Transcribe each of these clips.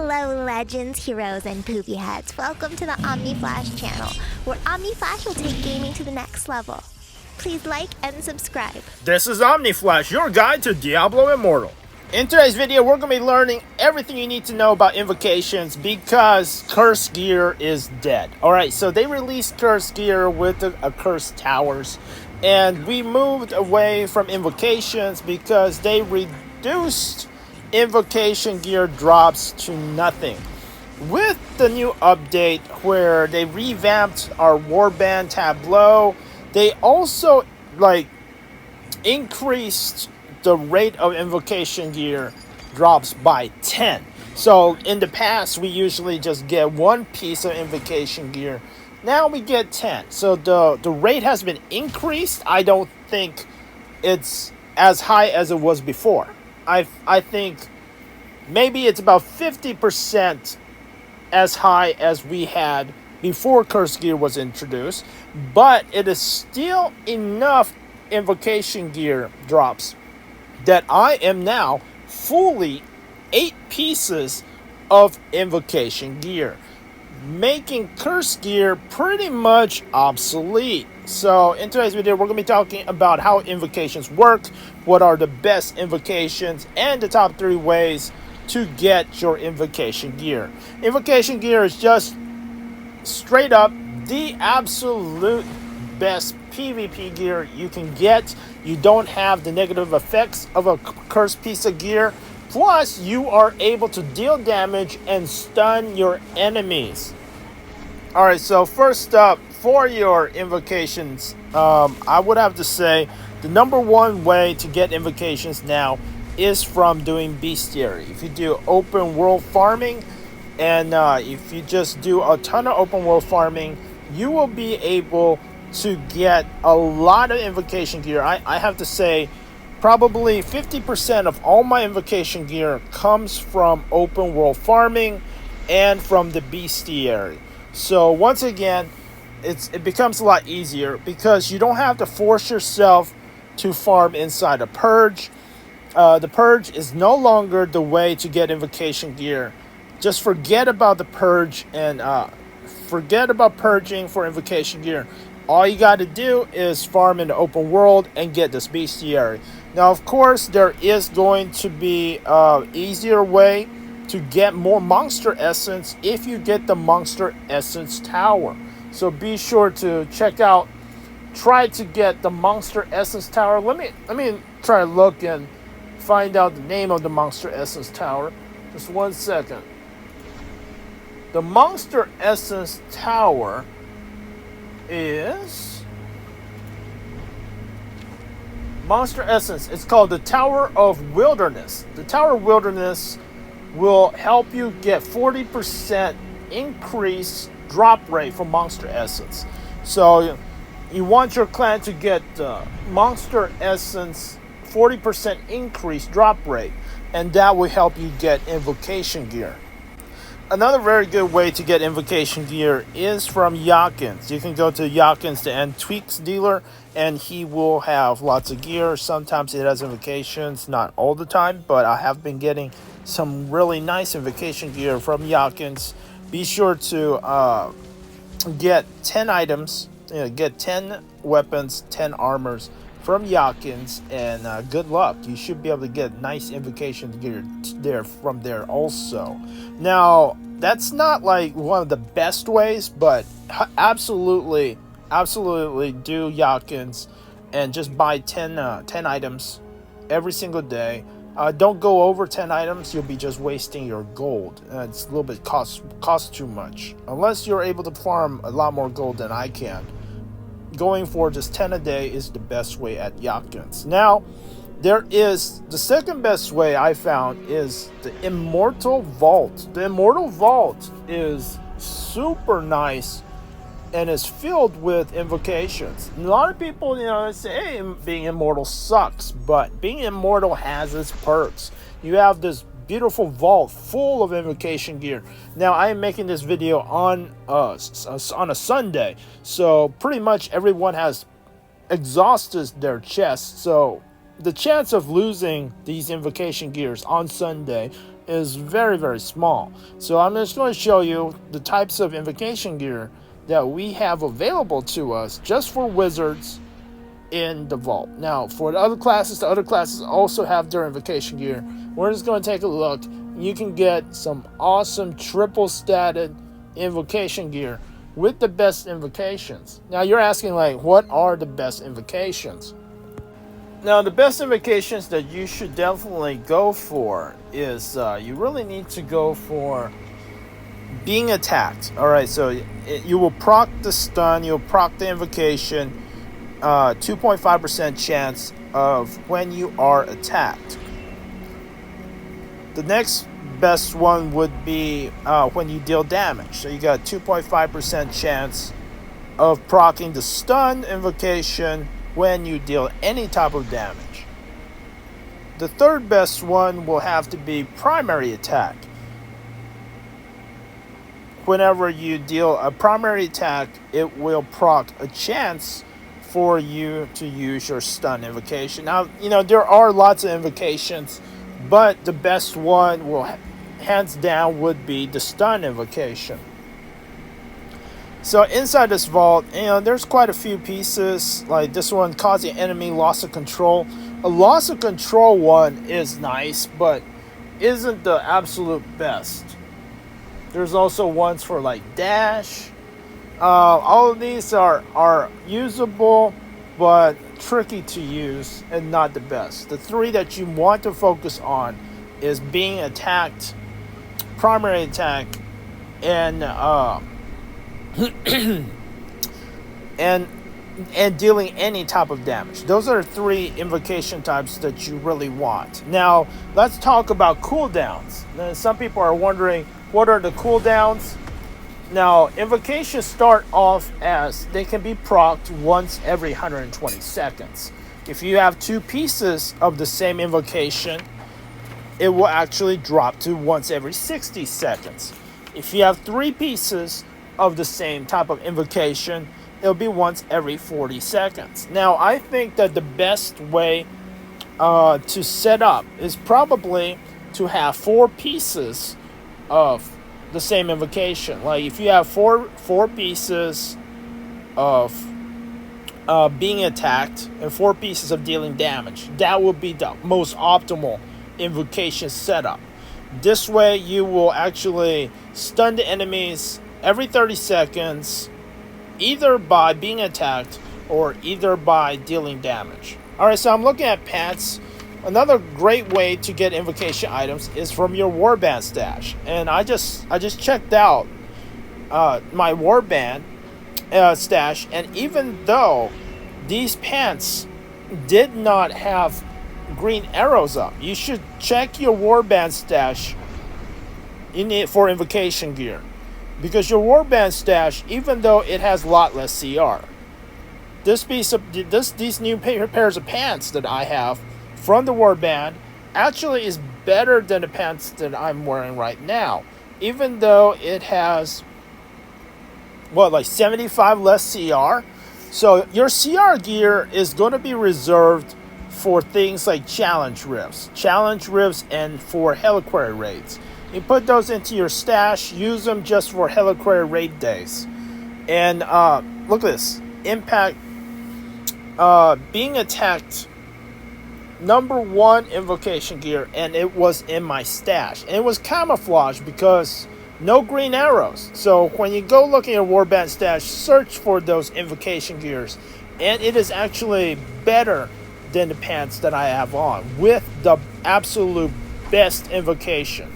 Hello, legends, heroes, and poopy heads. Welcome to the Omni Flash channel, where Omni Flash will take gaming to the next level. Please like and subscribe. This is Omni Flash, your guide to Diablo Immortal. In today's video, we're going to be learning everything you need to know about invocations because Cursed Gear is dead. Alright, so they released Cursed Gear with the Cursed Towers, and we moved away from invocations because they reduced invocation gear drops to nothing. With the new update where they revamped our warband tableau, they also increased the rate of invocation gear drops by 10. So in the past we usually just get one piece of invocation gear. Now we get 10. So the rate has been increased. I don't think it's as high as it was before. I think maybe it's about 50% as high as we had before Cursed Gear was introduced, but it is still enough invocation gear drops that I am now fully 8 pieces of invocation gear, making Cursed Gear pretty much obsolete. So in today's video, we're going to be talking about how invocations work, what are the best invocations, and the top 3 ways to get your invocation gear. Invocation gear is just straight up the absolute best PvP gear you can get. You don't have the negative effects of a cursed piece of gear. Plus, you are able to deal damage and stun your enemies. Alright, so first up, for your invocations, I would have to say the number one way to get invocations now is from doing bestiary. If you do open world farming, and if you just do a ton of open world farming, you will be able to get a lot of invocation gear. I have to say probably 50% of all my invocation gear comes from open world farming and from the bestiary. So once again, it becomes a lot easier because you don't have to force yourself to farm inside a purge. The purge is no longer the way to get invocation gear. Just forget about the purge and forget about purging for invocation gear. All you got to do is farm in the open world and get this bestiary. Now, of course, there is going to be an easier way to get more monster essence if you get the monster essence tower. So be sure to try to get the monster essence tower. Let me try to look and find out the name of the monster essence tower. Just one second. The monster essence tower is monster essence. It's called the Tower of Wilderness. The Tower of Wilderness will help you get 40% increase drop rate for monster essence. So you want your clan to get monster essence 40% increase drop rate, and that will help you get invocation gear. Another very good way to get invocation gear is from Yakins. You can go to Yakins, the Antiques dealer, and he will have lots of gear. Sometimes it has invocations, not all the time, but I have been getting some really nice invocation gear from Yakins. Be sure to get 10 items, get 10 weapons, 10 armors from Yakins, and good luck. You should be able to get nice invocation gear there from there also. Now, that's not like one of the best ways, but absolutely do Yakins and just buy 10 items every single day. Don't go over 10 items. You'll be just wasting your gold. It's a little bit cost too much. Unless you're able to farm a lot more gold than I can. Going for just 10 a day is the best way at Yakins. Now, there is the second best way I found is the Immortal Vault. The Immortal Vault is super nice and is filled with invocations. A lot of people, say, hey, being immortal sucks, but being immortal has its perks. You have this beautiful vault full of invocation gear. Now, I am making this video on a Sunday, so pretty much everyone has exhausted their chests. So the chance of losing these invocation gears on Sunday is very, very small. So I'm just going to show you the types of invocation gear that we have available to us just for wizards in the vault. Now, for the other classes also have their invocation gear. We're just going to take a look. You can get some awesome triple statted invocation gear with the best invocations. Now, you're asking, like, what are the best invocations? Now, the best invocations that you should definitely go for is you really need to go for being attacked. Alright, so you will proc the stun, you'll proc the invocation, 2.5% chance of when you are attacked. The next best one would be when you deal damage. So you got 2.5% chance of proccing the stun invocation when you deal any type of damage. The third best one will have to be primary attack. Whenever you deal a primary attack, it will proc a chance for you to use your stun invocation. Now, there are lots of invocations, but the best one will hands down would be the stun invocation. So inside this vault, there's quite a few pieces. Like this one, causing enemy loss of control. A loss of control one is nice, but isn't the absolute best. There's also ones for like dash. All of these are usable, but tricky to use and not the best. The three that you want to focus on is being attacked, primary attack, and and dealing any type of damage. Those are the three invocation types that you really want. Now, let's talk about cooldowns. Now, some people are wondering, what are the cooldowns? Now, invocations start off as they can be procced once every 120 seconds. If you have two pieces of the same invocation, it will actually drop to once every 60 seconds. If you have three pieces of the same type of invocation, it'll be once every 40 seconds. Now, I think that the best way to set up is probably to have four pieces of the same invocation. Like if you have four pieces of being attacked and four pieces of dealing damage, that would be the most optimal invocation setup. This way you will actually stun the enemies every 30 seconds, either by being attacked or either by dealing damage. Alright, so I'm looking at pets. Another great way to get invocation items is from your warband stash. And I just checked out my warband stash, and even though these pants did not have green arrows up, you should check your warband stash for invocation gear. Because your warband stash, even though it has a lot less CR, these new pairs of pants that I have from the warband actually is better than the pants that I'm wearing right now. Even though it has, like 75 less CR. So your CR gear is going to be reserved for things like challenge rifts, and for Heliquary raids. You put those into your stash, use them just for Heliquary raid days. And look at this. Impact, being attacked, #1 invocation gear, and it was in my stash. And it was camouflaged because no green arrows. So when you go look at your warband stash, search for those invocation gears. And it is actually better than the pants that I have on, with the absolute best invocation.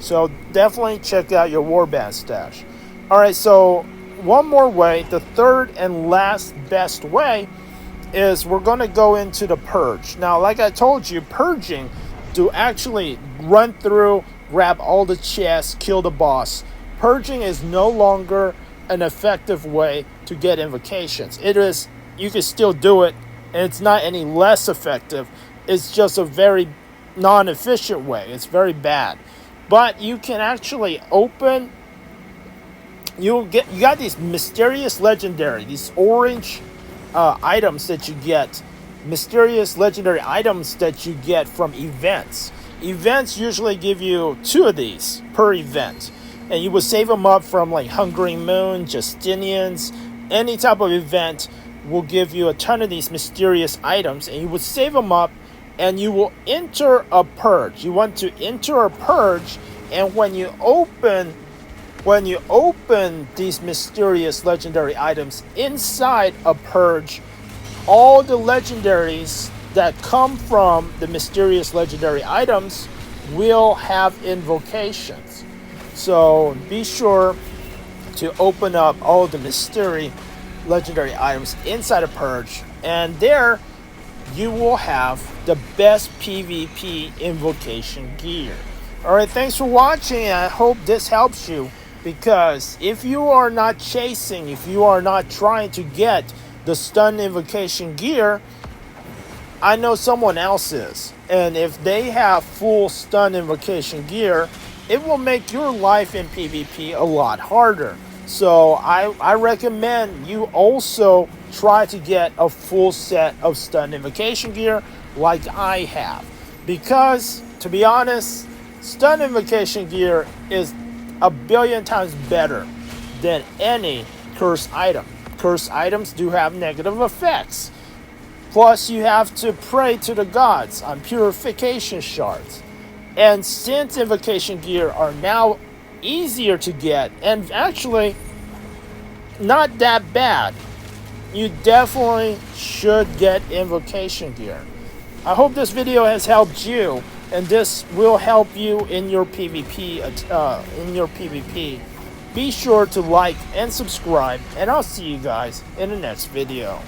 So definitely check out your warband stash. Alright, so one more way, the third and last best way, is we're going to go into the purge. Now, like I told you, purging to actually run through, grab all the chests, kill the boss. Purging is no longer an effective way to get invocations. It is, you can still do it, and it's not any less effective. It's just a very non-efficient way. It's very bad. But you can actually open, you got these mysterious legendary, these orange items that you get, mysterious legendary items that you get from events. events usually give you 2 of these per event. And you would save them up from like Hungering Moon, Justinian's, any type of event will give you a ton of these mysterious items, and you would save them up and you will enter a purge. You want to enter a purge, and when you open these mysterious legendary items inside a purge, all the legendaries that come from the mysterious legendary items will have invocations. So be sure to open up all the mystery legendary items inside a purge, and there you will have the best PvP invocation gear. Alright, thanks for watching. I hope this helps you, because if you are not chasing, if you are not trying to get the stun invocation gear, I know someone else is. And if they have full stun invocation gear, it will make your life in PvP a lot harder. So I recommend you also try to get a full set of stun invocation gear like I have. Because, to be honest, stun invocation gear is a billion times better than any cursed item. Cursed items do have negative effects. Plus, you have to pray to the gods on purification shards. And since invocation gear are now easier to get, and actually not that bad, you definitely should get invocation gear. I hope this video has helped you, and this will help you in your PvP. Be sure to like and subscribe, and I'll see you guys in the next video.